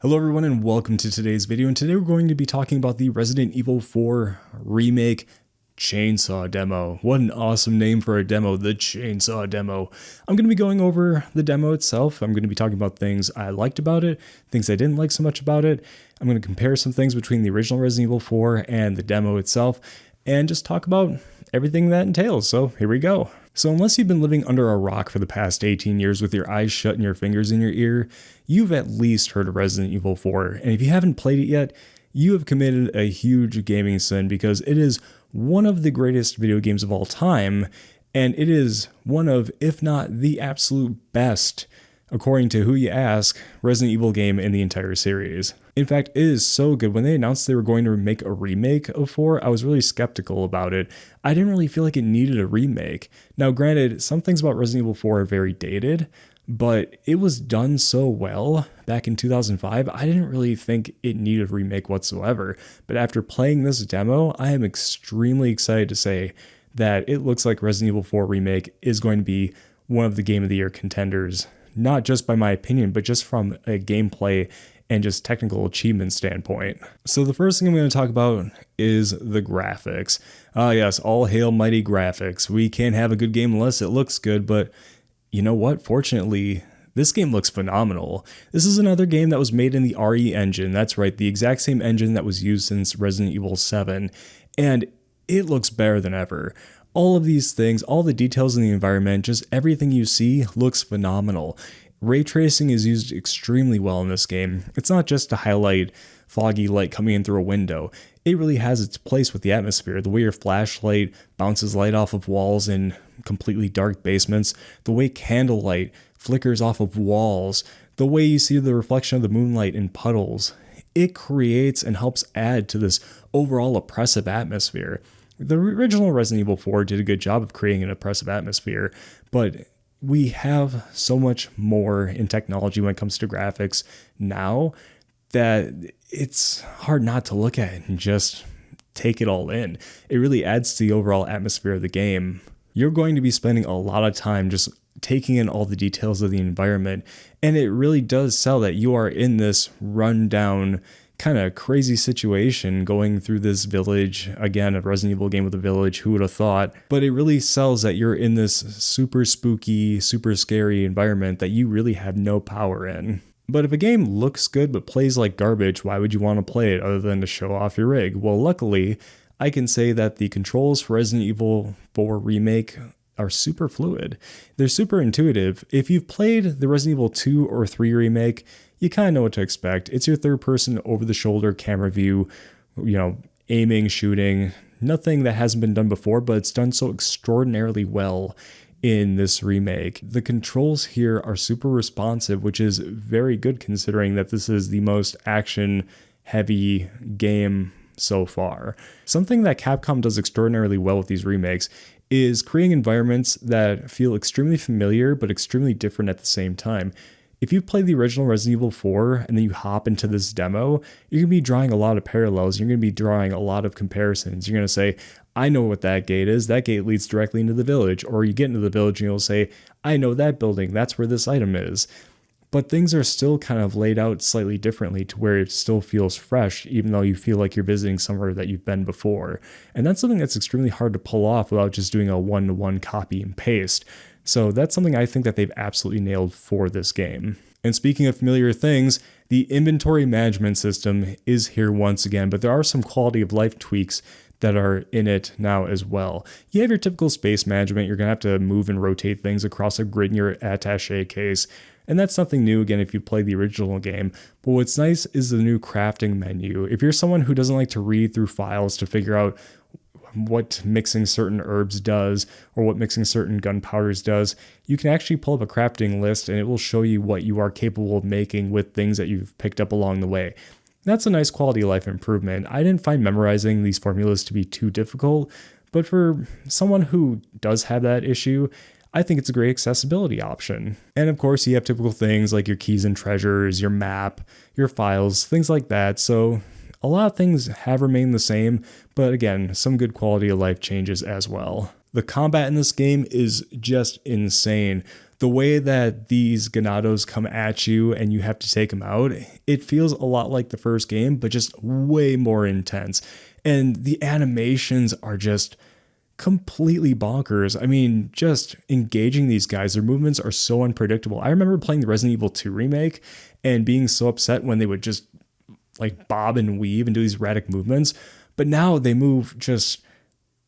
Hello everyone and welcome to today's video, and today we're going to be talking about the Resident Evil 4 Remake Chainsaw Demo. What an awesome name for a demo, the Chainsaw Demo. I'm going to be going over the demo itself. I'm going to be talking about things I liked about it, things I didn't like so much about it. I'm going to compare some things between the original Resident Evil 4 and the demo itself, and just talk about everything that entails. So here we go. So unless you've been living under a rock for the past 18 years with your eyes shut and your fingers in your ear, you've at least heard of Resident Evil 4. And if you haven't played it yet, you have committed a huge gaming sin because it is one of the greatest video games of all time, and it is one of, if not the absolute best, according to who you ask, Resident Evil game in the entire series. In fact, it is so good. When they announced they were going to make a remake of 4, I was really skeptical about it. I didn't really feel like it needed a remake. Now, granted, some things about Resident Evil 4 are very dated, but it was done so well back in 2005, I didn't really think it needed a remake whatsoever. But after playing this demo, I am extremely excited to say that it looks like Resident Evil 4 Remake is going to be one of the Game of the Year contenders. Not just by my opinion, but just from a gameplay and just technical achievement standpoint. So the first thing I'm going to talk about is the graphics. Yes, all hail mighty graphics. We can't have a good game unless it looks good, but you know what? Fortunately, this game looks phenomenal. This is another game that was made in the RE engine. That's right, the exact same engine that was used since Resident Evil 7, and it looks better than ever. All of these things, all the details in the environment, just everything you see looks phenomenal. Ray tracing is used extremely well in this game. It's not just to highlight foggy light coming in through a window. It really has its place with the atmosphere. The way your flashlight bounces light off of walls in completely dark basements, the way candlelight flickers off of walls, the way you see the reflection of the moonlight in puddles. It creates and helps add to this overall oppressive atmosphere. The original Resident Evil 4 did a good job of creating an oppressive atmosphere, but we have so much more in technology when it comes to graphics now that it's hard not to look at it and just take it all in. It really adds to the overall atmosphere of the game. You're going to be spending a lot of time just taking in all the details of the environment, and it really does sell that you are in this rundown kind of crazy situation going through this village. Again, a Resident Evil game with a village, who would have thought? But it really sells that you're in this super spooky, super scary environment that you really have no power in. But if a game looks good but plays like garbage, why would you want to play it other than to show off your rig? Well, luckily, I can say that the controls for Resident Evil 4 Remake are super fluid. They're super intuitive. If you've played the Resident Evil 2 or 3 Remake, you kind of know what to expect. It's your third person over the shoulder camera view, aiming, shooting, nothing that hasn't been done before, but it's done so extraordinarily well in this remake. The controls here are super responsive, which is very good considering that this is the most action heavy game so far. Something that Capcom does extraordinarily well with these remakes is creating environments that feel extremely familiar but extremely different at the same time. If you play the original Resident Evil 4 and then you hop into this demo, you're going to be drawing a lot of parallels. You're going to be drawing a lot of comparisons. You're going to say, I know what that gate is. That gate leads directly into the village. Or you get into the village and you'll say, I know that building. That's where this item is. But things are still kind of laid out slightly differently to where it still feels fresh, even though you feel like you're visiting somewhere that you've been before. And that's something that's extremely hard to pull off without just doing a one-to-one copy and paste. So that's something I think that they've absolutely nailed for this game. And speaking of familiar things, the inventory management system is here once again, but there are some quality of life tweaks that are in it now as well. You have your typical space management. You're going to have to move and rotate things across a grid in your attaché case. And that's nothing new, again, if you play the original game. But what's nice is the new crafting menu. If you're someone who doesn't like to read through files to figure out what mixing certain herbs does or what mixing certain gunpowders does, you can actually pull up a crafting list and it will show you what you are capable of making with things that you've picked up along the way. That's a nice quality of life improvement. I didn't find memorizing these formulas to be too difficult, but for someone who does have that issue, I think it's a great accessibility option. And of course, you have typical things like your keys and treasures, your map, your files, things like that. So a lot of things have remained the same, but again, some good quality of life changes as well. The combat in this game is just insane. the way that these Ganados come at you and you have to take them out, it feels a lot like the first game, but just way more intense. And the animations are just completely bonkers. I mean, just engaging these guys, their movements are so unpredictable. I remember playing the Resident Evil 2 remake and being so upset when they would just like bob and weave and do these erratic movements. But now they move just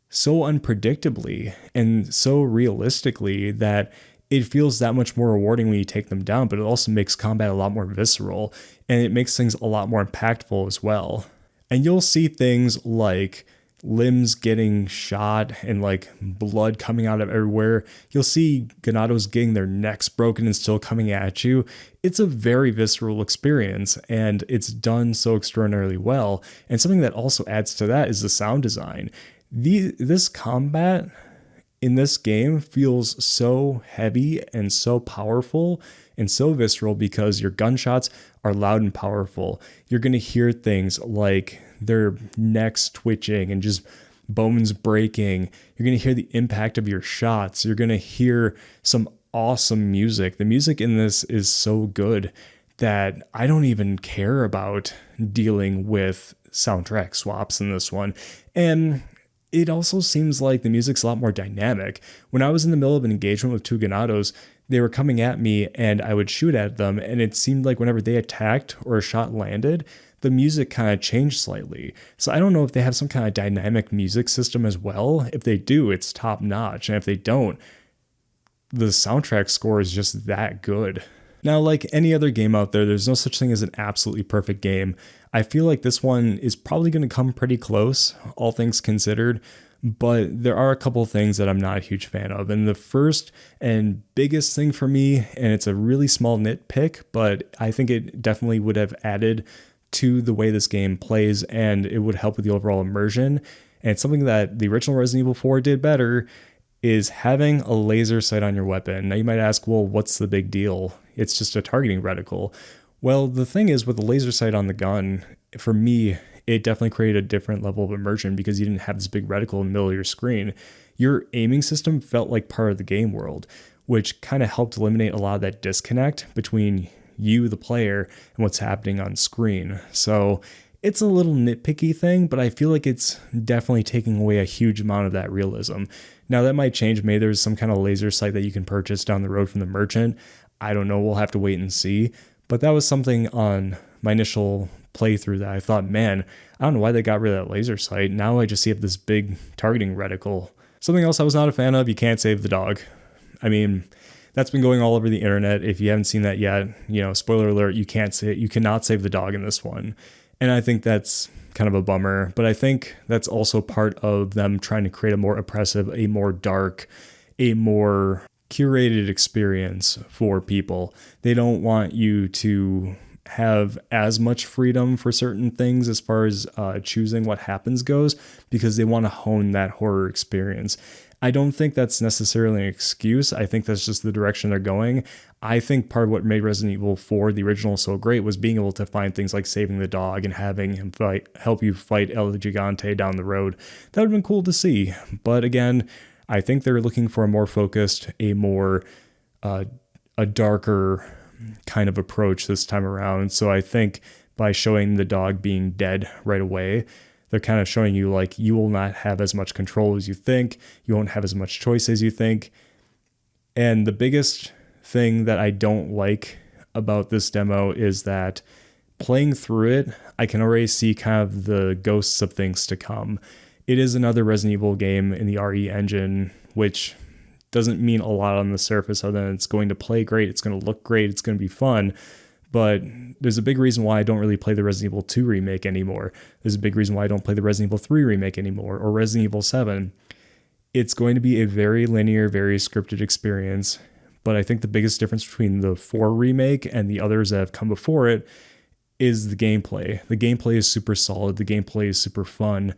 so unpredictably and so realistically that it feels that much more rewarding when you take them down, but it also makes combat a lot more visceral and it makes things a lot more impactful as well. And you'll see things like limbs getting shot and like blood coming out of everywhere. You'll see Ganados getting their necks broken and still coming at you. It's a very visceral experience and it's done so extraordinarily well. And something that also adds to that is the sound design. This combat in this game feels so heavy and so powerful and so visceral because your gunshots are loud and powerful. You're going to hear things like their necks twitching and just bones breaking. You're going to hear the impact of your shots. You're going to hear some awesome music. The music in this is so good that I don't even care about dealing with soundtrack swaps in this one. And it also seems like the music's a lot more dynamic. When I was in the middle of an engagement with two Ganados, they were coming at me and I would shoot at them, and it seemed like whenever they attacked or a shot landed, the music kind of changed slightly. So I don't know if they have some kind of dynamic music system as well. If they do, it's top notch. And if they don't, the soundtrack score is just that good. Now, like any other game out there, there's no such thing as an absolutely perfect game. I feel like this one is probably going to come pretty close, all things considered, but there are a couple of things that I'm not a huge fan of. And the first and biggest thing for me, and it's a really small nitpick, but I think it definitely would have added to the way this game plays and it would help with the overall immersion. And it's something that the original Resident Evil 4 did better, is having a laser sight on your weapon. Now you might ask, well, what's the big deal? It's just a targeting reticle. Well, the thing is with the laser sight on the gun, for me, it definitely created a different level of immersion because you didn't have this big reticle in the middle of your screen. Your aiming system felt like part of the game world, which kind of helped eliminate a lot of that disconnect between you, the player, and what's happening on screen. So it's a little nitpicky thing, but I feel like it's definitely taking away a huge amount of that realism. Now that might change. Maybe there's some kind of laser sight that you can purchase down the road from the merchant. I don't know. We'll have to wait and see. But that was something on my initial playthrough that I thought, man, I don't know why they got rid of that laser sight. Now I just see this big targeting reticle. Something else I was not a fan of, you can't save the dog. I mean, that's been going all over the internet. If you haven't seen that yet, spoiler alert, you cannot save the dog in this one. And I think that's kind of a bummer, but I think that's also part of them trying to create a more oppressive, a more dark, a more curated experience for people. They don't want you to have as much freedom for certain things as far as choosing what happens goes, because they want to hone that horror experience. I don't think that's necessarily an excuse. I think that's just the direction they're going. I think part of what made Resident Evil 4, the original, so great was being able to find things like saving the dog and having him help you fight El Gigante down the road. That would have been cool to see. But again, I think they're looking for a more focused, a more a darker kind of approach this time around. So I think by showing the dog being dead right away, they're kind of showing you like you will not have as much control as you think. You won't have as much choice as you think. And the biggest thing that I don't like about this demo is that playing through it, I can already see kind of the ghosts of things to come. It is another Resident Evil game in the RE engine, which doesn't mean a lot on the surface other than it's going to play great, it's going to look great, it's going to be fun. But there's a big reason why I don't really play the Resident Evil 2 remake anymore. There's a big reason why I don't play the Resident Evil 3 remake anymore, or Resident Evil 7. It's going to be a very linear, very scripted experience. But I think the biggest difference between the 4 remake and the others that have come before it is the gameplay. The gameplay is super solid. The gameplay is super fun.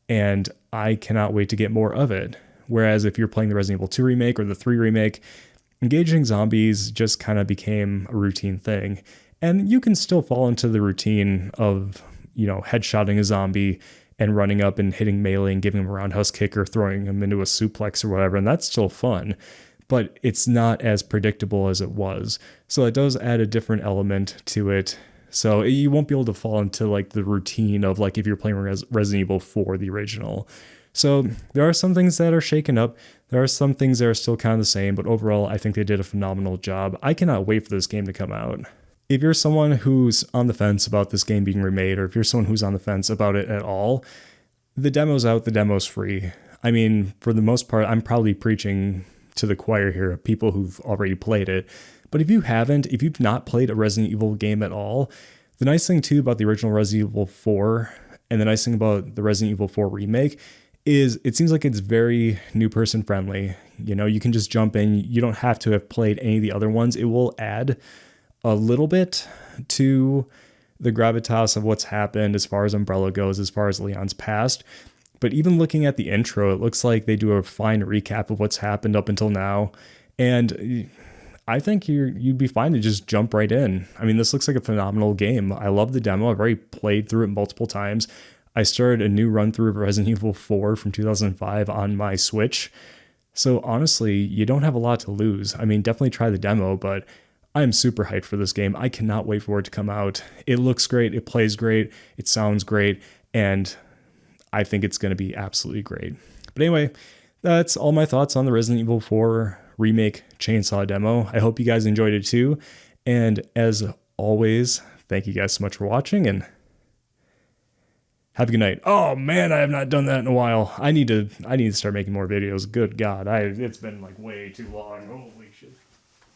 And I cannot wait to get more of it. Whereas if you're playing the Resident Evil 2 remake or the 3 remake, engaging zombies just kind of became a routine thing. And you can still fall into the routine of, headshotting a zombie and running up and hitting melee and giving him a roundhouse kick or throwing him into a suplex or whatever. And that's still fun. but it's not as predictable as it was. So it does add a different element to it. So you won't be able to fall into like the routine of like if you're playing Resident Evil 4, the original. So there are some things that are shaken up. There are some things that are still kind of the same, but overall, I think they did a phenomenal job. I cannot wait for this game to come out. If you're someone who's on the fence about this game being remade, or if you're someone who's on the fence about it at all, the demo's out, the demo's free. I mean, for the most part, I'm probably preaching to the choir here of people who've already played it. But if you haven't, if you've not played a Resident Evil game at all, the nice thing too about the original Resident Evil 4 and the nice thing about the Resident Evil 4 remake is it seems like it's very new person friendly. You know, you can just jump in. You don't have to have played any of the other ones. It will add a little bit to the gravitas of what's happened as far as Umbrella goes, as far as Leon's past. But even looking at the intro, it looks like they do a fine recap of what's happened up until now. And I think you'd be fine to just jump right in. I mean, this looks like a phenomenal game. I love the demo. I've already played through it multiple times. I started a new run through of Resident Evil 4 from 2005 on my Switch. So honestly, you don't have a lot to lose. I mean, definitely try the demo, but I'm super hyped for this game. I cannot wait for it to come out. It looks great. It plays great. It sounds great. And I think it's going to be absolutely great. But anyway, that's all my thoughts on the Resident Evil 4 Remake Chainsaw demo. I hope you guys enjoyed it too. And as always, thank you guys so much for watching and have a good night. Oh man, I have not done that in a while. I need to start making more videos. Good God, it's been like way too long. Holy shit.